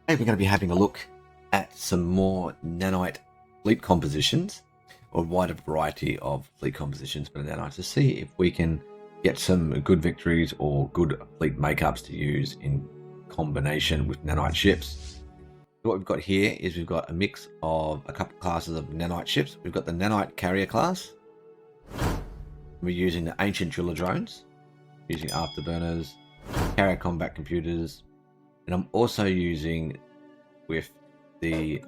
Today we're going to be having a look at some more Nanite fleet compositions, or a wider variety of fleet compositions for Nanite, to see if we can get some good victories or good fleet makeups to use in combination with Nanite ships. What we've got here is we've got a mix of a couple classes of Nanite ships. We've got the Nanite carrier class. We're using the ancient driller drones, using afterburners, carrier combat computers, and I'm also using, with the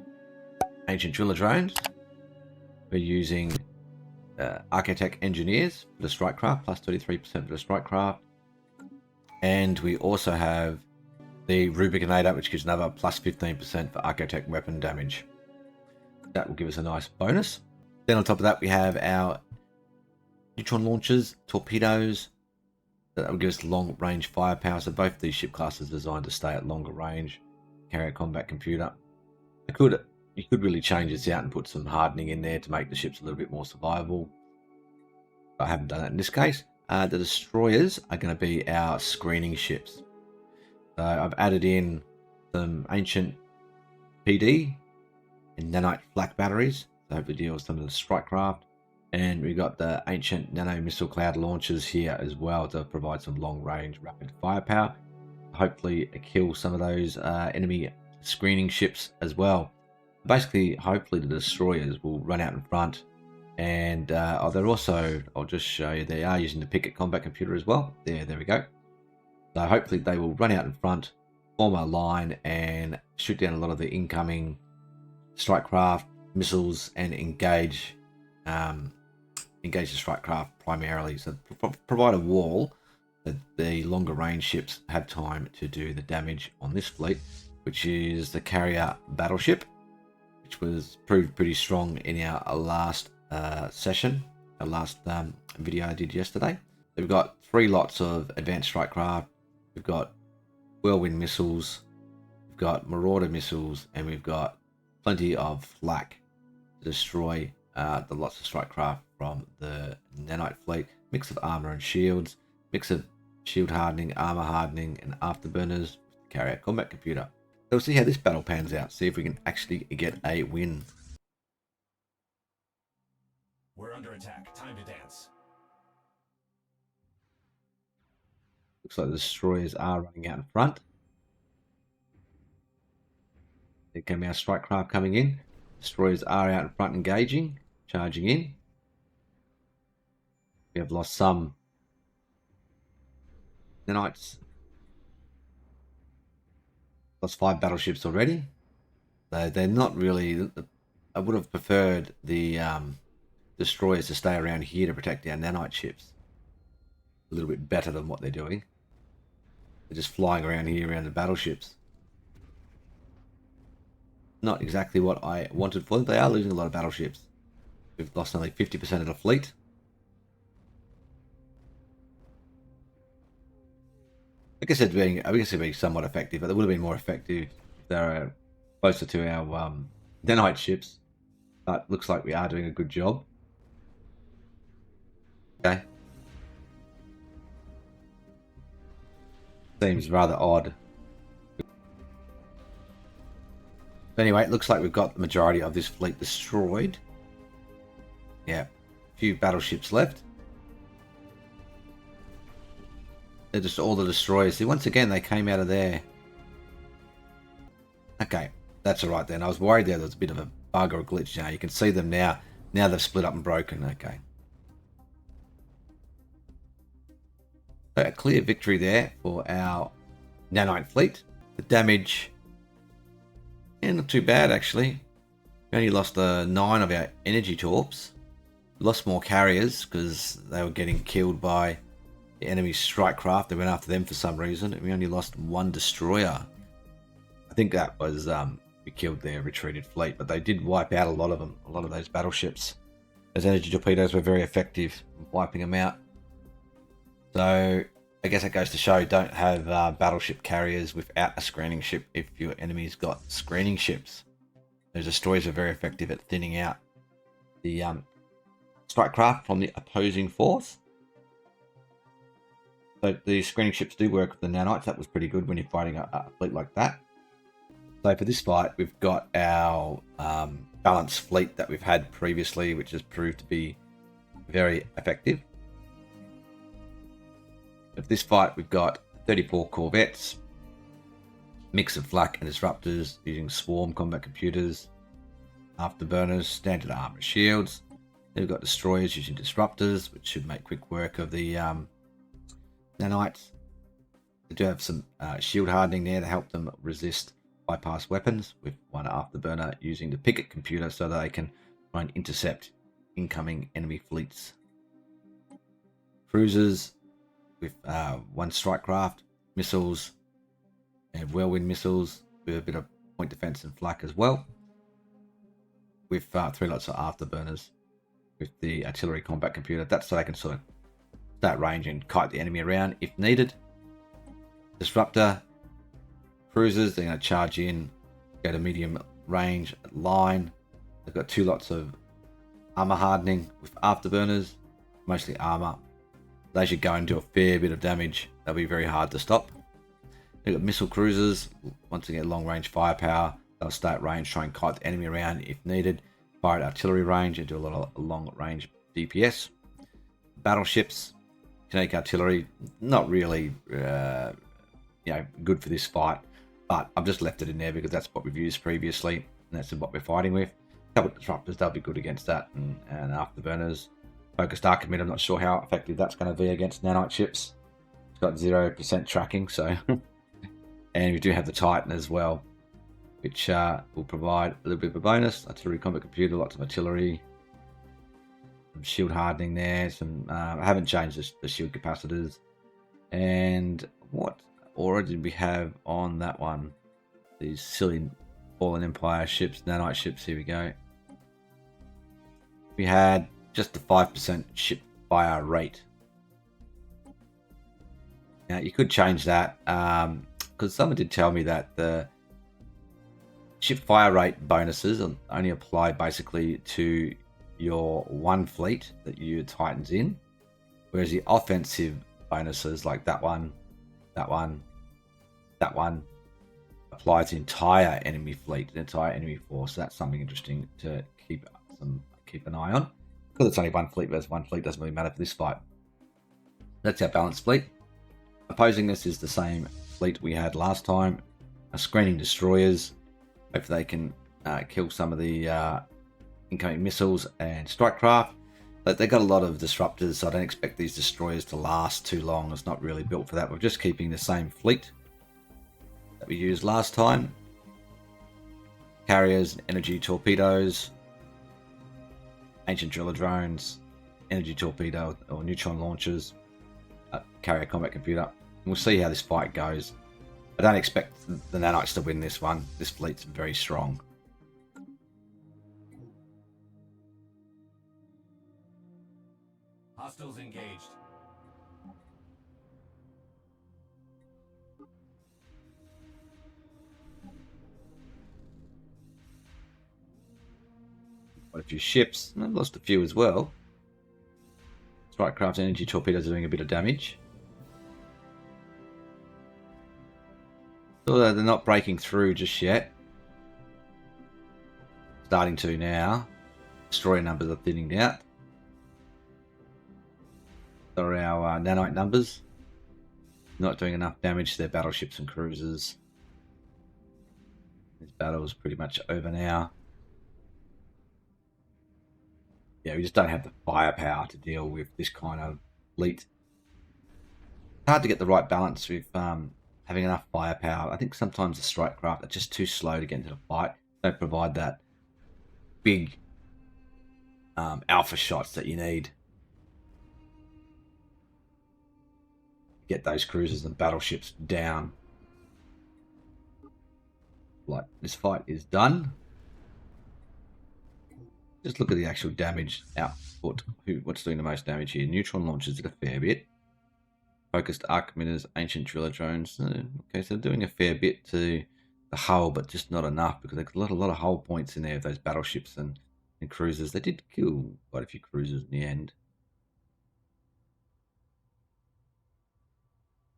ancient driller drones, we're using architect engineers for the strike craft, plus 33% for the strike craft, and we also have the Rubicanator, which gives another plus 15% for architect weapon damage. That will give us a nice bonus. Then on top of that, we have our neutron launchers, torpedoes. That will give us long range firepower. So both these ship classes are designed to stay at longer range. Carrier combat computer. You could really change this out and put some hardening in there to make the ships a little bit more survivable. I haven't done that in this case. The destroyers are going to be our screening ships. So I've added in some ancient PD and nanite flak batteries to hopefully deal with some of the strike craft. And we've got the ancient nano missile cloud launchers here as well to provide some long range rapid firepower. Hopefully kill some of those enemy screening ships as well. Basically, hopefully the destroyers will run out in front. And they're also, I'll just show you, they are using the Picket combat computer as well. There we go. So hopefully they will run out in front, form a line, and shoot down a lot of the incoming strike craft missiles and engage the strike craft primarily. So provide a wall that the longer range ships have time to do the damage on this fleet, which is the carrier battleship, which was proved pretty strong in our last session, our last video I did yesterday. So we've got 3 lots of advanced strike craft, we've got whirlwind missiles, we've got marauder missiles, and we've got plenty of flak to destroy the lots of strike craft from the Nanite fleet. Mix of armor and shields, mix of shield hardening, armor hardening, and afterburners, carrier combat computer. So we'll see how this battle pans out, see if we can actually get a win. We're under attack. Time to dance. Looks like the destroyers are running out in front. There came our strike craft coming in. Destroyers are out in front engaging, charging in. We have lost some Nanites. Lost 5 battleships already. They're not really. I would have preferred the destroyers to stay around here to protect our Nanite ships a little bit better than what they're doing. They're just flying around here around the battleships. Not exactly what I wanted for them. They are losing a lot of battleships. We've lost only 50% of the fleet. I guess it's being somewhat effective, but they would have been more effective if they were closer to our Nanite ships. But looks like we are doing a good job. Okay. Seems rather odd. But anyway, it looks like we've got the majority of this fleet destroyed. Yeah, a few battleships left. They're just all the destroyers. See, once again, they came out of there. Okay, that's alright then. I was worried there was a bit of a bug or a glitch now. You can see them now. Now they've split up and broken. Okay. So a clear victory there for our Nanite fleet. The damage, not too bad actually. We only lost 9 of our energy torps. We lost more carriers because they were getting killed by the enemy strike craft. They went after them for some reason, and we only lost 1 destroyer. I think that was we killed their retreated fleet, but they did wipe out a lot of them, a lot of those battleships. Those energy torpedoes were very effective in wiping them out. So I guess it goes to show, don't have battleship carriers without a screening ship if your enemy's got screening ships. Those destroyers are very effective at thinning out the strike craft from the opposing force. So the screening ships do work with the nanites. That was pretty good when you're fighting a fleet like that. So for this fight, we've got our balanced fleet that we've had previously, which has proved to be very effective. For this fight, we've got 34 corvettes, mix of flak and disruptors using swarm combat computers, afterburners, standard armor shields. Then we've got destroyers using disruptors, which should make quick work of the nanites. They do have some shield hardening there to help them resist bypass weapons, with one afterburner using the picket computer so that they can try and intercept incoming enemy fleets. Cruisers with one strike craft, missiles, and whirlwind missiles with a bit of point defense and flak as well, with 3 lots of afterburners with the artillery combat computer. That's so they can sort of start range and kite the enemy around if needed. Disruptor cruisers, they're going to charge in, go to medium range line. They've got 2 lots of armor hardening with afterburners, mostly armor. They should go and do a fair bit of damage. They'll be very hard to stop. They've got missile cruisers, once again long range firepower. They'll stay at range, try and kite the enemy around if needed. Fire at artillery range and do a lot of long range DPS. Battleships, kinetic artillery, not really good for this fight, but I've just left it in there because that's what we've used previously and that's what we're fighting with. A couple of disruptors, they'll be good against that, and afterburners. Focused arc emitter, I'm not sure how effective that's going to be against nanite ships. It's got 0% tracking, so and we do have the Titan as well, which will provide a little bit of a bonus. Artillery combat computer, lots of artillery, some shield hardening there. Some I haven't changed the shield capacitors. And what aura did we have on that one? These silly Fallen Empire ships, nanite ships. Here we go. We had just the 5% ship fire rate. Now you could change that because someone did tell me that the ship fire rate bonuses only apply basically to your one fleet that you Titans in, whereas the offensive bonuses like that one apply to the entire enemy fleet, the entire enemy force. So that's something interesting to keep an eye on. Because it's only one fleet versus one fleet, doesn't really matter for this fight. That's our balanced fleet. Opposing this is the same fleet we had last time. Screening destroyers. Hopefully they can kill some of the incoming missiles and strike craft. But they've got a lot of disruptors, so I don't expect these destroyers to last too long. It's not really built for that. We're just keeping the same fleet that we used last time. Carriers, energy torpedoes, ancient driller drones, energy torpedo or neutron launchers, carrier combat computer. And we'll see how this fight goes. I don't expect the nanites to win this one. This fleet's very strong. Hostiles engaged. Got a few ships. I've lost a few as well. Strike craft energy torpedoes are doing a bit of damage. So they're not breaking through just yet. Starting to now. Destroyer numbers are thinning out. So are our nanite numbers. Not doing enough damage to their battleships and cruisers. This battle is pretty much over now. Yeah, we just don't have the firepower to deal with this kind of fleet. It's hard to get the right balance with having enough firepower. I think sometimes the strike craft are just too slow to get into the fight. Don't provide that big alpha shots that you need. Get those cruisers and battleships down. Like, this fight is done. Just look at the actual damage output. What's doing the most damage here? Neutron launchers did a fair bit. Focused arc emitters, ancient driller drones. Okay, so they're doing a fair bit to the hull, but just not enough because there's a lot of hull points in there with those battleships and cruisers. They did kill quite a few cruisers in the end.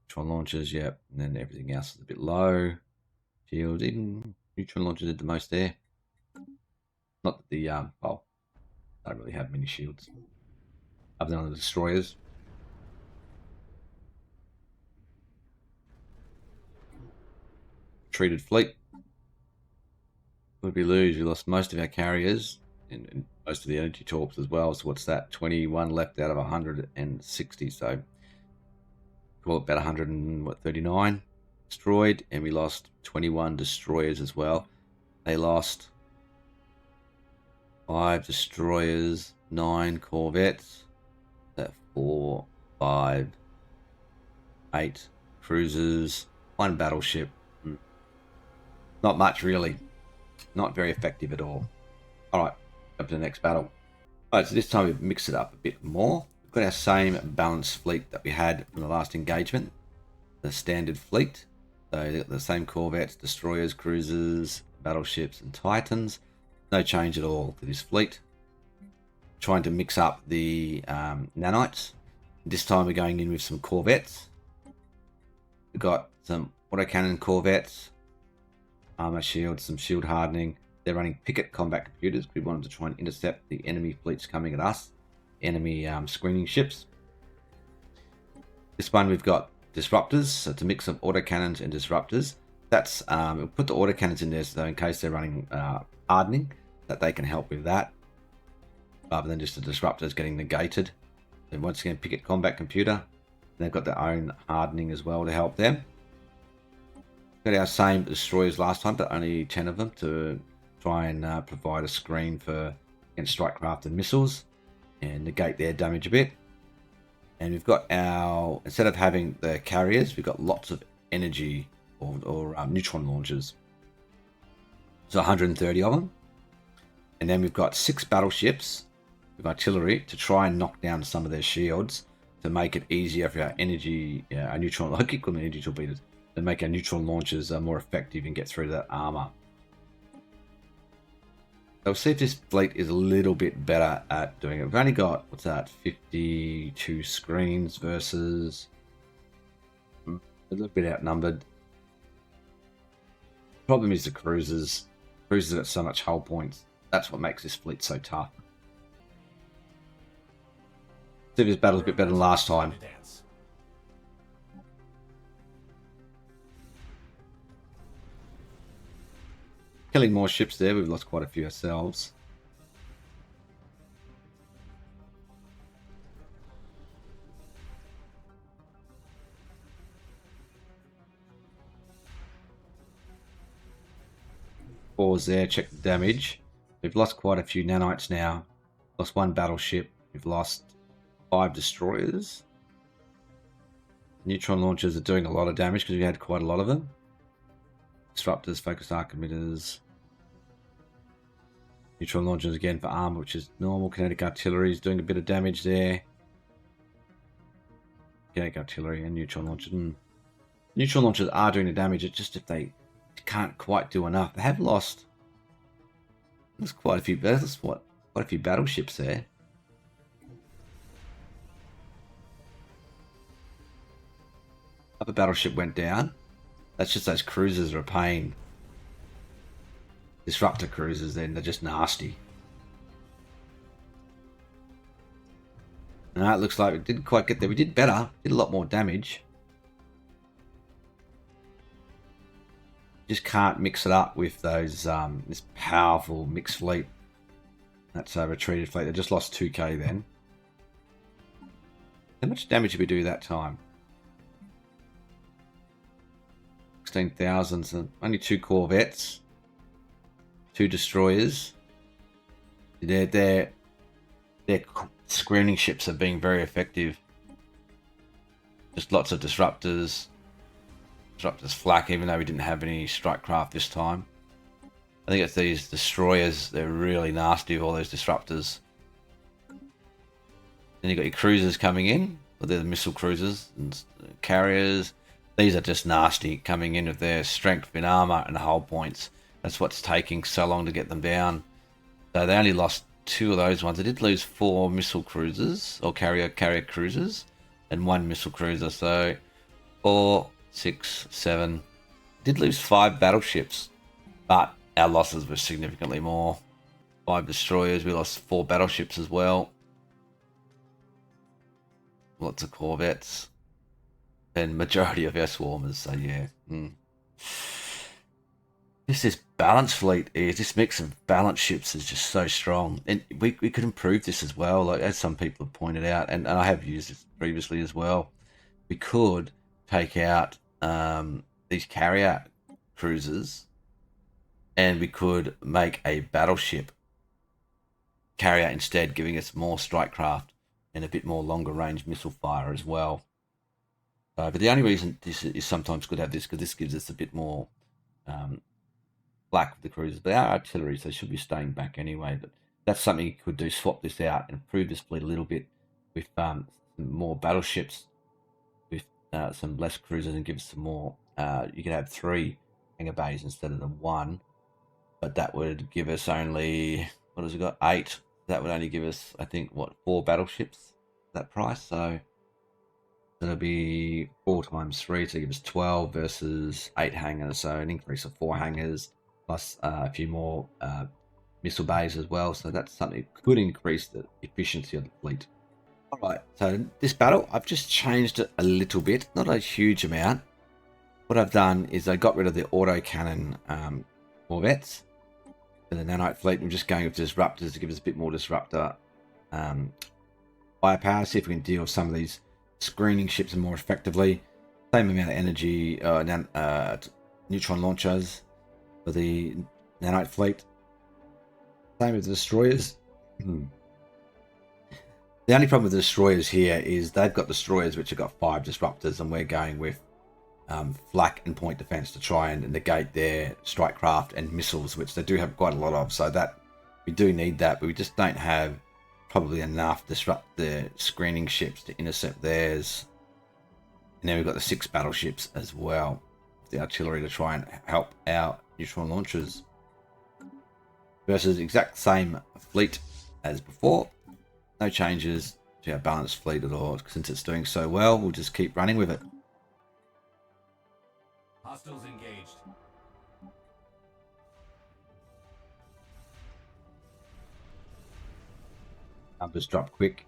Neutron launchers, yep. And then everything else is a bit low. Shield, even Neutron launcher did the most there. Not that the well, don't really have many shields other than the destroyers. Treated fleet. What did we lose? We lost most of our carriers and most of the energy torps as well. So what's that? 21 left out of 160. So call it about 139 destroyed, and we lost 21 destroyers as well. They lost 5 destroyers, 9 corvettes, 4, 5, 8 cruisers, 1 battleship. Not much really. Not very effective at all. Alright, up to the next battle. Alright, so this time we've mixed it up a bit more. We've got our same balanced fleet that we had from the last engagement. The standard fleet. So they've got the same corvettes, destroyers, cruisers, battleships, and titans. No change at all to this fleet. Trying to mix up the nanites. This time we're going in with some corvettes. We've got some autocannon corvettes, armor shields, some shield hardening. They're running picket combat computers. We wanted to try and intercept the enemy fleets coming at us. Enemy screening ships. This one we've got disruptors. So to mix up autocannons and disruptors. That's we'll put the autocannons in there so in case they're running hardening, that they can help with that, rather than just the disruptors getting negated. Then once again, picket combat computer. They've got their own hardening as well to help them. Got our same destroyers last time, but only 10 of them to try and provide a screen for against strike craft and missiles and negate their damage a bit. And we've got our, instead of having the carriers, we've got lots of energy or neutron launchers. So 130 of them. And then we've got 6 battleships with artillery to try and knock down some of their shields to make it easier for our energy, our neutron, I keep calling them energy torpedoes, to make our neutron launchers more effective and get through that armor. So we'll see if this fleet is a little bit better at doing it. We've only got, what's that, 52 screens versus a little bit outnumbered. Problem is the cruisers. Cruisers have so much hull points. That's what makes this fleet so tough. See if this battle's a bit better than last time. Killing more ships there. We've lost quite a few ourselves. Pause there, check the damage. We've lost quite a few nanites now. Lost 1 battleship. We've lost 5 destroyers. Neutron launchers are doing a lot of damage because we had quite a lot of them. Disruptors, focus arc emitters. Neutron launchers again for armor, which is normal. Kinetic artillery is doing a bit of damage there. Kinetic artillery and neutron launchers. Neutron launchers are doing the damage. It's just if they can't quite do enough. They have lost. There's quite a few. There's quite a few battleships there. Other battleship went down. That's just those cruisers are a pain. Disruptor cruisers, then they're just nasty. Now it looks like we didn't quite get there. We did better. Did a lot more damage. Just can't mix it up with those this powerful mixed fleet. That's a retreated fleet. They just lost 2k then. How much damage did we do that time? 16,000. So only 2 corvettes, 2 destroyers. Their screening ships are being very effective. Just lots of disruptors. Disruptors flak, even though we didn't have any strike craft this time. I think it's these destroyers. They're really nasty with all those disruptors. Then you've got your cruisers coming in. Well, they're the missile cruisers and carriers. These are just nasty, coming in with their strength in armor and hull points. That's what's taking so long to get them down. So they only lost 2 of those ones. They did lose 4 missile cruisers or carrier cruisers and 1 missile cruiser. So 4, 6, 7. Did lose 5 battleships. but our losses were significantly more. 5 destroyers, we lost 4 battleships as well. Lots of corvettes. And majority of our swarmers, so yeah. This balanced fleet is, this mix of balanced ships is just so strong. And we could improve this as well, like as some people have pointed out, and I have used this previously as well. We could take out these carrier cruisers, and we could make a battleship carrier instead, giving us more strike craft and a bit more longer range missile fire as well. But the only reason this is sometimes good to have this, because this gives us a bit more black with the cruisers. But our artillery, so they should be staying back anyway. But that's something you could do, swap this out and improve this fleet a little bit with some more battleships, with some less cruisers, and give us some more. You could have 3 hangar bays instead of the 1, but that would give us only, what has it got? 8. That would only give us, I think, what, 4 battleships at that price. So it'll be 4 times 3 to give us 12 versus 8 hangars. So an increase of 4 hangars plus a few more missile bays as well. So that's something that could increase the efficiency of the fleet. All right, so this battle, I've just changed it a little bit, not a huge amount. What I've done is I got rid of the autocannon corvettes for the Nanite fleet. I'm just going with disruptors to give us a bit more disruptor firepower, see if we can deal with some of these screening ships more effectively. Same amount of energy, neutron launchers for the Nanite fleet. Same with the destroyers. The only problem with the destroyers here is they've got destroyers which have got 5 disruptors, and we're going with flak and point defense to try and negate their strike craft and missiles, which they do have quite a lot of. So that we do need that, but we just don't have probably enough disrupt the screening ships to intercept theirs. And then we've got the 6 battleships as well, the artillery to try and help our neutron launchers. Versus exact same fleet as before. No changes to our balanced fleet at all. Since it's doing so well, we'll just keep running with it. Hostiles engaged. Numbers drop quick.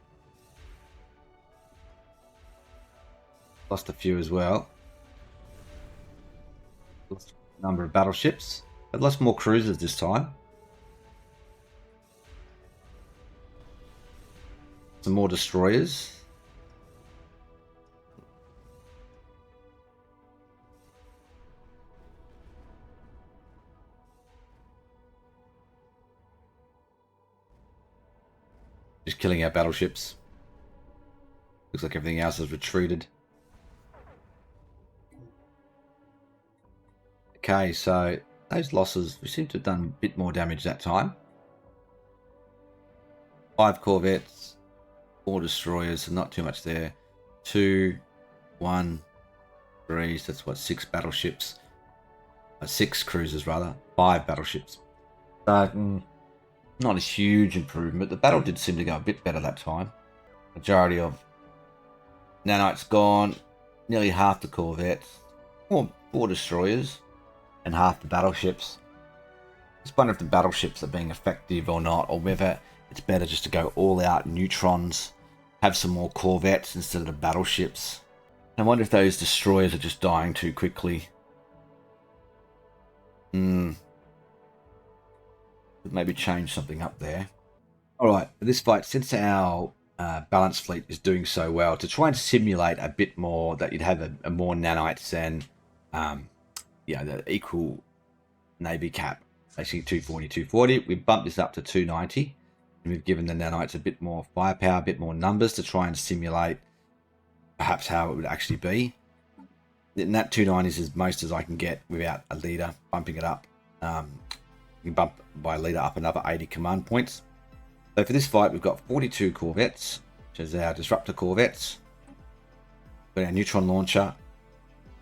Lost a few as well. Lost a number of battleships. But lost more cruisers this time. Some more destroyers. Just killing our battleships. Looks like everything else has retreated. Okay, so those losses, we seem to have done a bit more damage that time. 5 corvettes, 4 destroyers, so not too much there. 2, 1, 3, so that's what, 6 battleships. 6 cruisers rather, 5 battleships. Not a huge improvement. The battle did seem to go a bit better that time. Majority of nanites gone, nearly half the corvettes, 4 destroyers, and half the battleships. Just wonder if the battleships are being effective or not, or whether it's better just to go all out neutrons, have some more corvettes instead of the battleships. I wonder if those destroyers are just dying too quickly. Maybe change something up there. Alright, for this fight, since our balanced fleet is doing so well, to try and simulate a bit more that you'd have a more nanites and the equal navy cap, basically 240, we bumped this up to 290, and we've given the nanites a bit more firepower, a bit more numbers to try and simulate perhaps how it would actually be. And that 290 is as most as I can get without a leader bumping it up. You can bump by a leader up another 80 command points. So for this fight, we've got 42 corvettes, which is our disruptor corvettes. We've got our neutron launcher.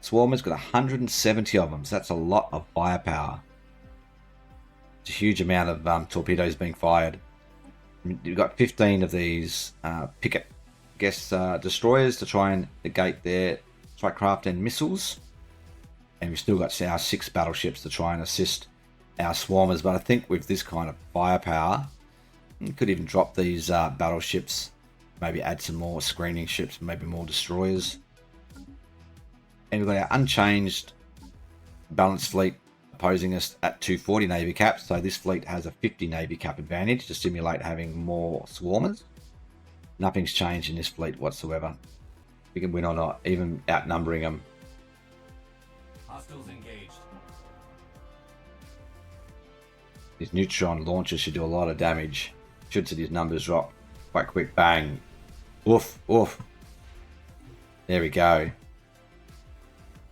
Swarmer's got 170 of them, so that's a lot of firepower. It's a huge amount of torpedoes being fired. You've got 15 of these picket, destroyers to try and negate their strike craft and missiles. And we've still got our 6 battleships to try and assist our swarmers, but I think with this kind of firepower, you could even drop these battleships, maybe add some more screening ships, maybe more destroyers. And we've got our unchanged balanced fleet opposing us at 240 Navy cap, so this fleet has a 50 Navy cap advantage to simulate having more swarmers. Nothing's changed in this fleet whatsoever. We can win or not, even outnumbering them. Hostiles engaged. These neutron launchers should do a lot of damage. Should see these numbers drop quite quick. Bang. Woof, woof. There we go.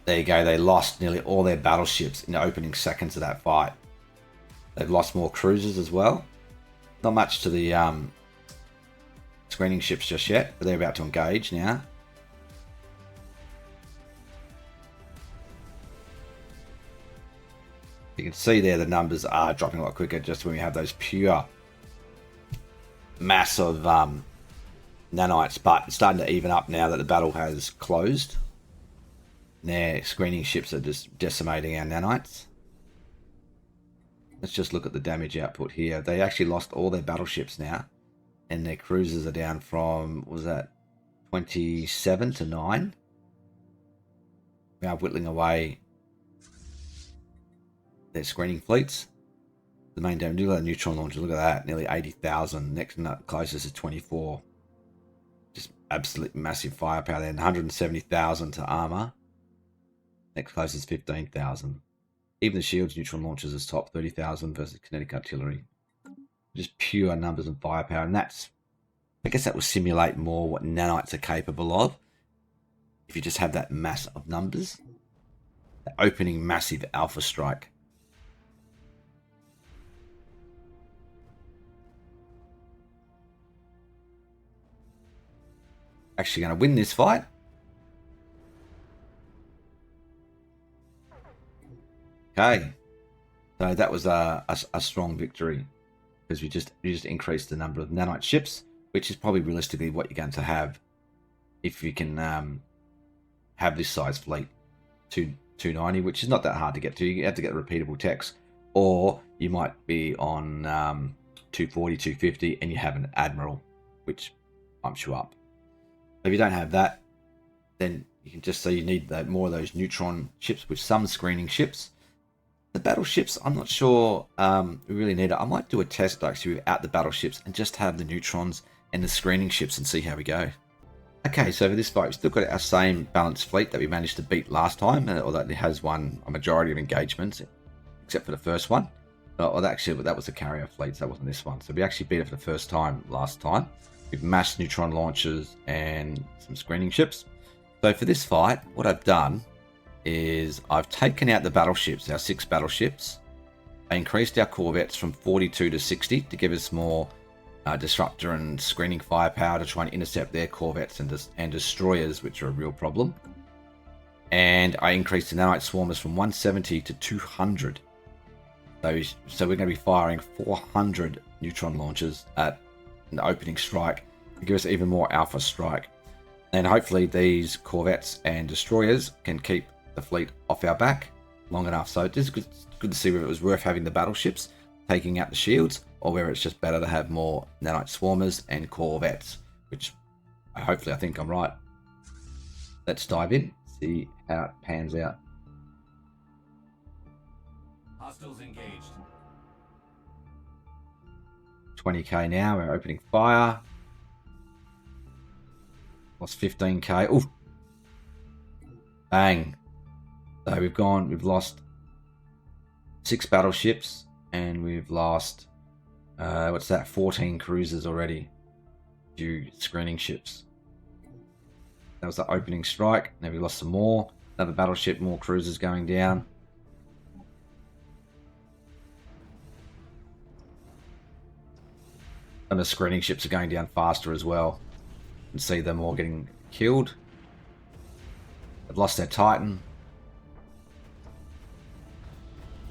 There you go. They lost nearly all their battleships in the opening seconds of that fight. They've lost more cruisers as well. Not much to the screening ships just yet, but they're about to engage now. You can see there the numbers are dropping a lot quicker just when we have those pure mass of nanites, but it's starting to even up now that the battle has closed. Their screening ships are just decimating our nanites. Let's just look at the damage output here. They actually lost all their battleships now, and their cruisers are down from, what was that, 27 to 9. We are whittling away their screening fleets. The main damage, look at the neutron launcher, look at that, nearly 80,000. Next closest is 24. Just absolute massive firepower there, and 170,000 to armor. Next closest is 15,000. Even the shields neutron launchers is top, 30,000 versus kinetic artillery. Just pure numbers and firepower, and that's, I guess that will simulate more what nanites are capable of. If you just have that mass of numbers, the opening massive alpha strike. Actually going to win this fight. Okay, so that was a strong victory because we just increased the number of nanite ships, which is probably realistically what you're going to have if you can have this size fleet. 290, which is not that hard to get to. You have to get repeatable techs, or you might be on 240, 250, and you have an admiral, which bumps you up. If you don't have that, then you can just say you need more of those neutron ships with some screening ships. The battleships, I'm not sure we really need it. I might do a test actually without the battleships and just have the neutrons and the screening ships and see how we go. Okay, so for this fight, we've still got our same balanced fleet that we managed to beat last time, although it has won a majority of engagements, except for the first one. Well, actually, that was the carrier fleet, so that wasn't this one. So we actually beat it for the first time last time, with mass neutron launchers and some screening ships. So for this fight, what I've done is I've taken out the battleships, our 6 battleships. I increased our corvettes from 42 to 60 to give us more disruptor and screening firepower to try and intercept their corvettes and destroyers, which are a real problem. And I increased the Nanite Swarmers from 170 to 200. So we're going to be firing 400 neutron launchers at an opening strike to give us even more alpha strike. And hopefully these corvettes and destroyers can keep the fleet off our back long enough. So it is good to see whether it was worth having the battleships taking out the shields, or whether it's just better to have more Nanite Swarmers and corvettes, which hopefully I think I'm right. Let's dive in, see how it pans out. Hostiles engaged. 20k now, we're opening fire. Lost 15k. Ooh. Bang. So we've lost 6 battleships, and we've lost, 14 cruisers already due to screening ships. That was the opening strike. Now we lost some more. Another battleship, more cruisers going down. And the screening ships are going down faster as well. You can see them all getting killed. They've lost their Titan.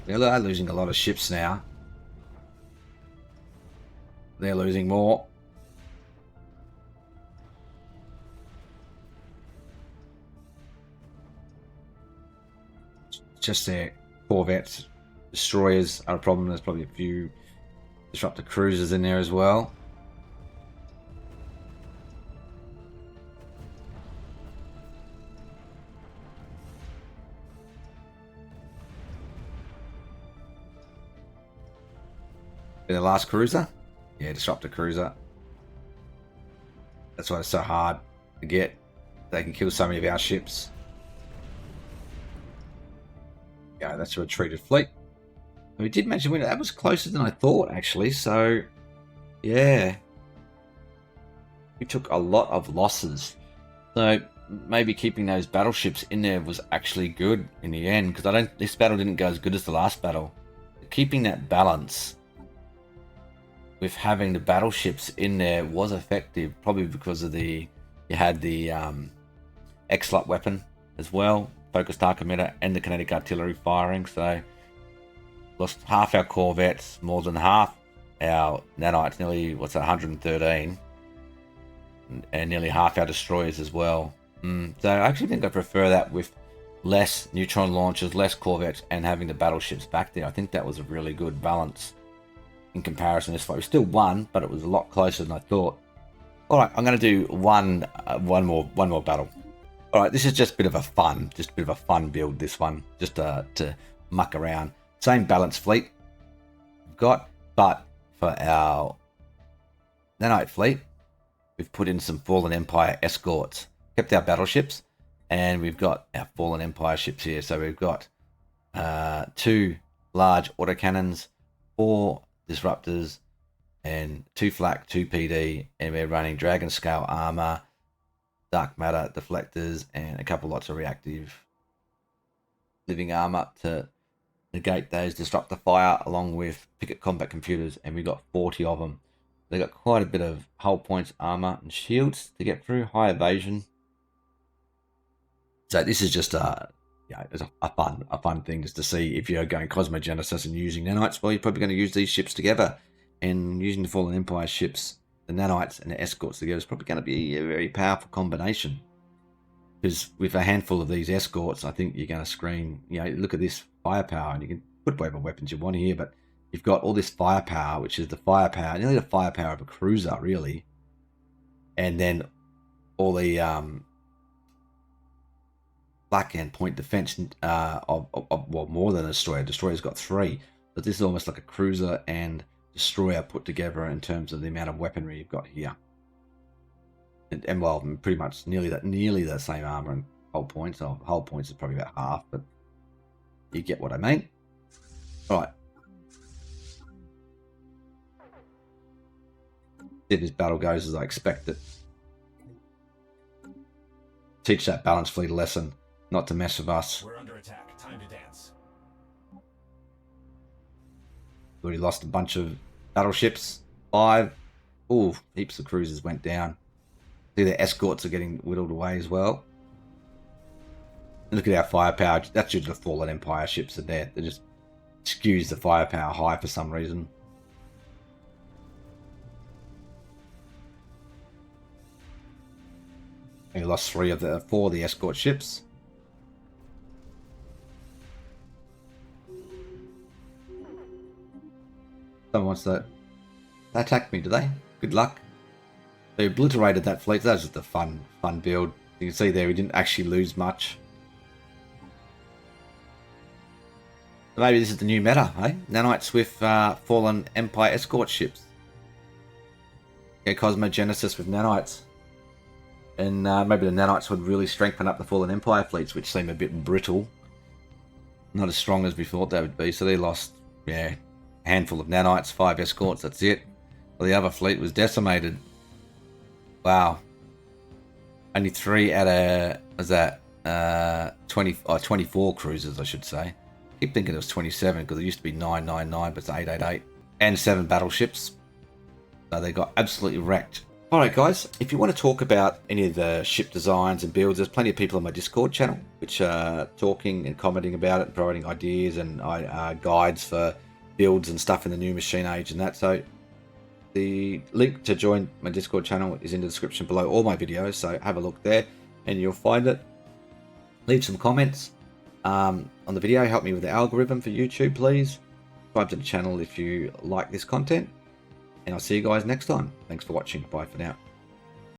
They're losing a lot of ships now. They're losing more. Just their corvettes Destroyers are a problem. There's probably a few disruptor cruisers in there as well. The last cruiser? Yeah, disruptor cruiser. That's why it's so hard to get. They can kill so many of our ships. Yeah, that's a retreated fleet. We did mention that was closer than I thought, actually. So, yeah, we took a lot of losses. So maybe keeping those battleships in there was actually good in the end, because this battle didn't go as good as the last battle. Keeping that balance with having the battleships in there was effective, probably because of you had the X-Lot weapon as well, focused arc emitter, and the kinetic artillery firing. So lost half our corvettes, more than half our nanites, nearly 113, and nearly half our destroyers as well. So I actually think I prefer that, with less neutron launchers, less corvettes, and having the battleships back there. I think that was a really good balance in comparison to this fight. We still won, but it was a lot closer than I thought. All right, I'm going to do one more battle. All right, this is just a bit of a fun build. This one, just to muck around. Same balanced fleet we've got, but for our Nanite fleet, we've put in some Fallen Empire escorts. Kept our battleships, and we've got our Fallen Empire ships here. So we've got 2 large autocannons, 4 disruptors, and 2 flak, 2 PD, and we're running dragon scale armor, dark matter deflectors, and a couple lots of reactive living armor to negate those disruptor fire, along with picket combat computers, and we've got 40 of them. They got quite a bit of hull points, armor, and shields to get through, high evasion. So this is just it's a fun thing, just to see if you're going Cosmogenesis and using nanites. Well, you're probably going to use these ships together, and using the Fallen Empire ships, the nanites and the escorts together is probably going to be a very powerful combination. Because with a handful of these escorts, I think you're going to scream. Look at this firepower, and you can put whatever weapons you want here, but you've got all this firepower, which is the firepower, nearly the firepower of a cruiser, really, and then all the flak and point defense of more than a destroyer. Destroyer's got 3, but this is almost like a cruiser and destroyer put together in terms of the amount of weaponry you've got here. And well, pretty much nearly the same armor and hull points. Hull points is probably about half, but you get what I mean. All right. If this battle goes as I expect it, teach that balanced fleet a lesson, not to mess with us. We're under attack. Time to dance. Already lost a bunch of battleships. 5. Ooh, heaps of cruisers went down. See, the escorts are getting whittled away as well. And look at our firepower. That's due to the Fallen Empire ships are there. They just skews the firepower high for some reason. We lost 4 of the escort ships. Someone wants to... They attacked me, do they? Good luck. They obliterated that fleet. That was just a fun build. You can see there we didn't actually lose much. Maybe this is the new meta, eh? Nanites with Fallen Empire escort ships. Yeah, Cosmogenesis with nanites. And maybe the nanites would really strengthen up the Fallen Empire fleets, which seem a bit brittle. Not as strong as we thought they would be. So they lost, a handful of nanites, 5 escorts, that's it. Well, the other fleet was decimated. Wow. Only 3 out of, 24 cruisers, I should say. I keep thinking it was 27, because it used to be 999, but it's 888. And 7 battleships. So they got absolutely wrecked. Alright guys, if you want to talk about any of the ship designs and builds, there's plenty of people on my Discord channel which are talking and commenting about it and providing ideas and guides for builds and stuff in the new machine age and that. So the link to join my Discord channel is in the description below all my videos, so have a look there and you'll find it. Leave some comments. on the video. Help me with the algorithm for YouTube, please. Subscribe to the channel if you like this content. And I'll see you guys next time. Thanks for watching. Bye for now.